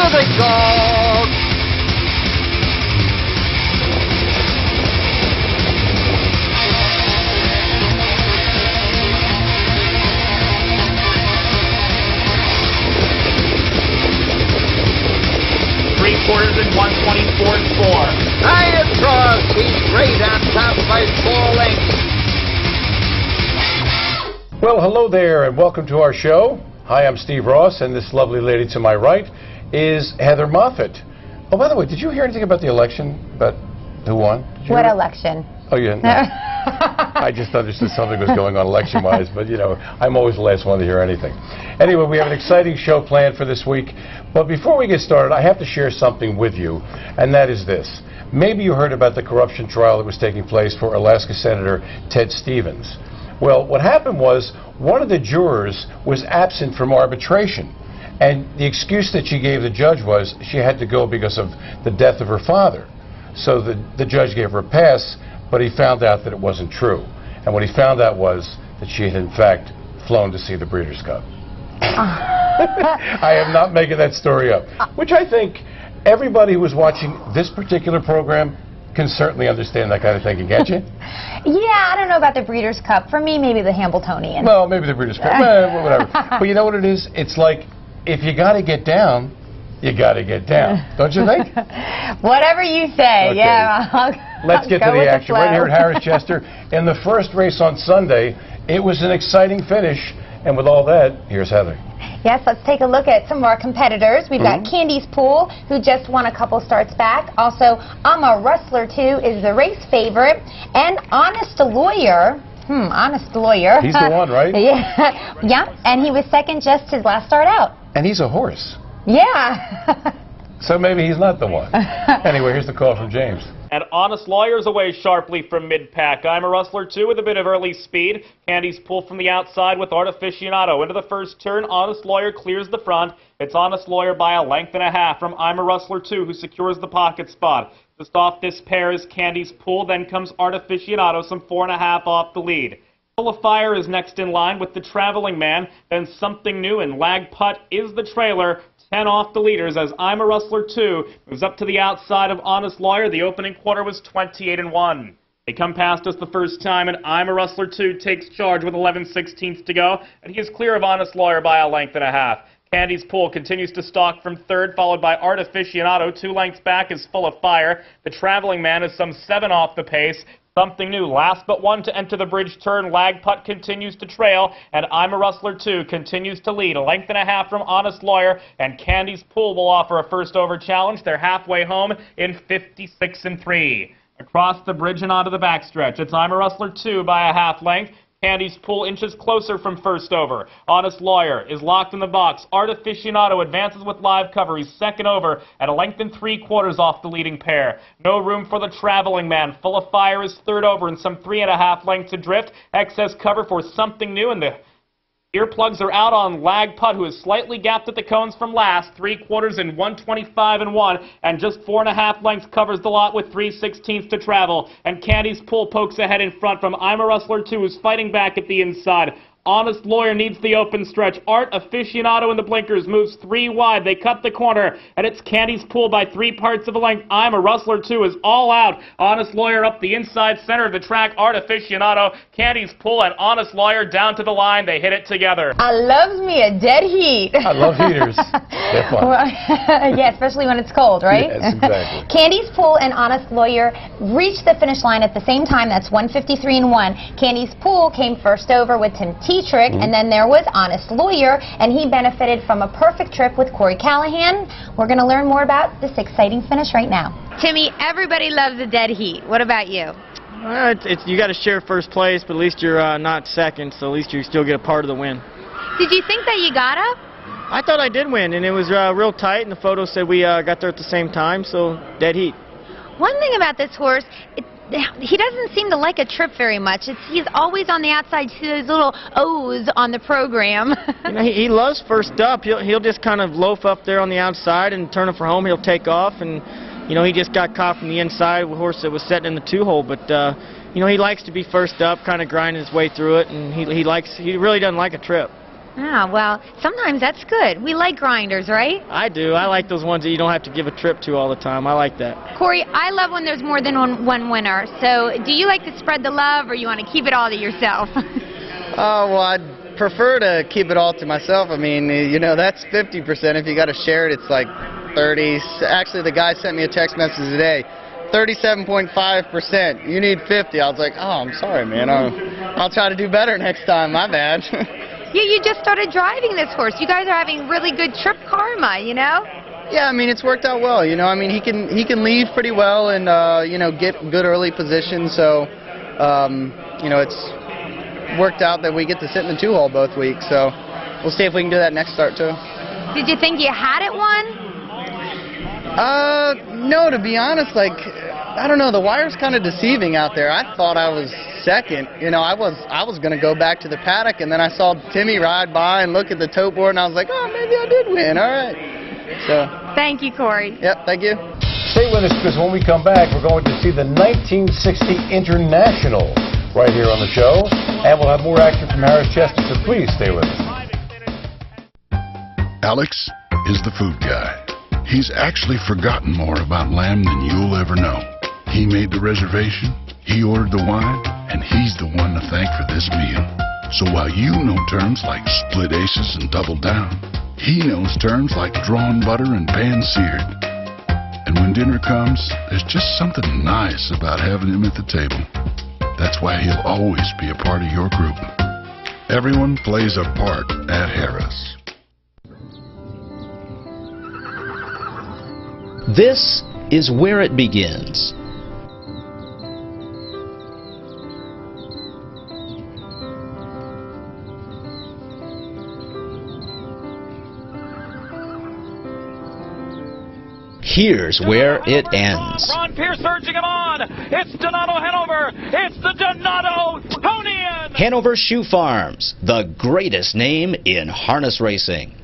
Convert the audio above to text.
Here they go! 3/4 and 124.4. High across, he's great on top by 4 lengths. Well, hello there, and welcome to our show. Hi, I'm Steve Ross, and this lovely lady to my right is Heather Moffett. Oh, by the way, did you hear anything about the election? About who won? What election? Oh, you didn't know. I just understood something was going on election-wise, but, you know, I'm always the last one to hear anything. Anyway, we have an exciting show planned for this week. But before we get started, I have to share something with you, and that is this. Maybe you heard about the corruption trial that was taking place for Alaska Senator Ted Stevens. Well, what happened was one of the jurors was absent from arbitration, and the excuse that she gave the judge was she had to go because of the death of her father. So the judge gave her a pass, but he found out that it wasn't true. And what he found out was that she had, in fact, flown to see the Breeders' Cup. I am not making that story up, which I think everybody who was watching this particular program can certainly understand that kind of thinking, can't you? Yeah, I don't know about the Breeders' Cup. For me, maybe the Hambletonian. Well, maybe the Breeders' Cup, whatever. But you know what it is? It's like, if you got to get down, you got to get down. Don't you think? Whatever you say, okay. Yeah. Let's get to the action. Right here at Harris Chester. In the first race on Sunday, it was an exciting finish. And with all that, here's Heather. Yes, let's take a look at some of our competitors. We've got Candy's Pool, who just won a couple starts back. Also, I'm a Rustler, too, is the race favorite. And Honest Lawyer. Honest Lawyer. He's the one, right? Yeah, and he was second just his last start out. And he's a horse. Yeah. So maybe he's not the one. Anyway, here's the call from James. And Honest Lawyer's away sharply from mid-pack. I'm a Rustler, too, with a bit of early speed. Candy's Pool from the outside with Artificianato. Into the first turn, Honest Lawyer clears the front. It's Honest Lawyer by a length and a half from I'm a Rustler, too, who secures the pocket spot. Just off this pair is Candy's Pool. Then comes Artificianato, some 4.5 off the lead. Full of Fire is next in line with the Traveling Man. Then Something New and Lag Putt is the trailer. 10 off the leaders as I'm a Rustler 2 moves up to the outside of Honest Lawyer. The opening quarter was 28-1. They come past us the first time, and I'm a Rustler 2 takes charge with 11/16 to go, and he is clear of Honest Lawyer by a length and a half. Candy's Pool continues to stalk from third, followed by Artificianato. 2 lengths back is Full of Fire. The Traveling Man is some 7 off the pace. Something New, last but one to enter the bridge turn. Lag Putt continues to trail, and I'm a Rustler 2 continues to lead. A length and a half from Honest Lawyer, and Candy's Pool will offer a first over challenge. They're halfway home in 56-3. Across the bridge and onto the backstretch, it's I'm a Rustler 2 by a half length. Candy's Pool inches closer from first over. Honest Lawyer is locked in the box. Artificianato advances with live cover. He's second over at a length and 3/4 off the leading pair. No room for the Traveling Man. Full of Fire is third over and some 3.5 lengths adrift. Excess cover for Something New, and the earplugs are out on Lag Putt, who is slightly gapped at the cones from last. 3/4 and 125-1, and just 4.5 lengths covers the lot with 3/16 to travel. And Candy's Pool pokes ahead in front from I'm a Rustler 2, who's fighting back at the inside. Honest Lawyer needs the open stretch. Artificianato in the blinkers moves 3 wide. They cut the corner, and it's Candy's Pool by 3/4 of a length. I'm a Rustler 2 is all out. Honest Lawyer up the inside center of the track. Artificianato, Candy's Pool, and Honest Lawyer down to the line. They hit it together. I loves me a dead heat. I love heaters. They're fun. Yeah, especially when it's cold, right? Yes, exactly. Candy's Pool and Honest Lawyer reached the finish line at the same time. That's 153-1. Candy's Pool came first over with Tetrick, and then there was Honest Lawyer, and he benefited from a perfect trip with Corey Callahan. We're going to learn more about this exciting finish right now. Timmy, everybody loves a dead heat. What about you? You got to share first place, but at least you're not second, so at least you still get a part of the win. Did you think that you got up? I thought I did win, and it was real tight, and the photo said we got there at the same time, so dead heat. One thing about this horse, he doesn't seem to like a trip very much. He's always on the outside. See those little O's on the program. You know, he loves first up. He'll just kind of loaf up there on the outside and turn it for home. He'll take off, and you know, he just got caught from the inside with a horse that was setting in the 2-hole. But you know, he likes to be first up, kind of grinding his way through it, and he really doesn't like a trip. Ah, well, sometimes that's good. We like grinders, right? I do. I like those ones that you don't have to give a trip to all the time. I like that. Corey, I love when there's more than one winner. So do you like to spread the love, or you want to keep it all to yourself? Oh, well, I'd prefer to keep it all to myself. I mean, you know, that's 50%. If you got to share it, it's like 30. Actually, the guy sent me a text message today. 37.5%. You need 50. I was like, oh, I'm sorry, man. I'll try to do better next time. My bad. Yeah, you just started driving this horse. You guys are having really good trip karma, you know? Yeah, I mean, it's worked out well. You know, I mean, he can leave pretty well and you know, get good early position. So, you know, it's worked out that we get to sit in the 2-hole both weeks. So we'll see if we can do that next start too. Did you think you had it won? No, to be honest, like, I don't know, the wire's kind of deceiving out there. I thought I was second. You know, I was going to go back to the paddock, and then I saw Timmy ride by and look at the tote board, and I was like, oh, maybe I did win. All right. So. Thank you, Corey. Yep, thank you. Stay with us, because when we come back, we're going to see the 1960 International right here on the show, and we'll have more action from Harris Chester, so please stay with us. Alex is the food guy. He's actually forgotten more about lamb than you'll ever know. He made the reservation, he ordered the wine, and he's the one to thank for this meal. So while you know terms like split aces and double down, he knows terms like drawn butter and pan-seared. And when dinner comes, there's just something nice about having him at the table. That's why he'll always be a part of your group. Everyone plays a part at Harrah's. This is where it begins. Here's where it ends. Ron Pierce urging him on. It's Donato Hanover. It's the Donato Ponian. Hanover Shoe Farms, the greatest name in harness racing.